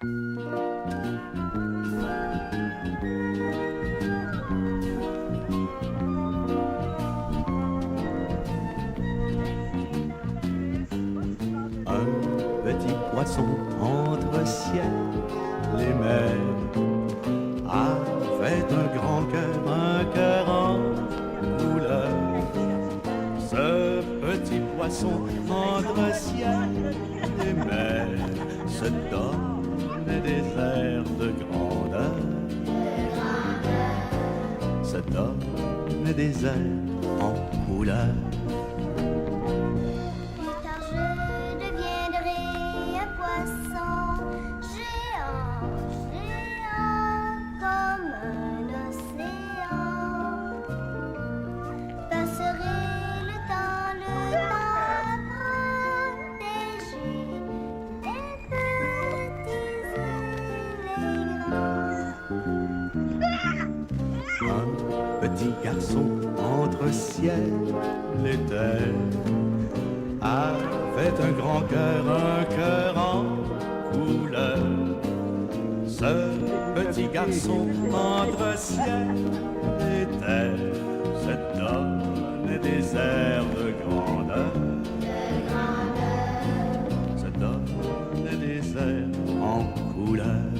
Un petit poisson entre ciel et mer avait un grand cœur en couleur. Ce petit poisson entre ciel et mer se donne des airs de grandeur, se donne des airs en couleur. Plus tard je deviendrai un poisson géant, géant comme un océan. Passerai le temps à protéger les petits et les grands. Un petit garçon entre ciel et terre avait un grand cœur en couleur. Ce petit garçon entre ciel et terre se donne des airs de grandeur, se donne des airs en couleur.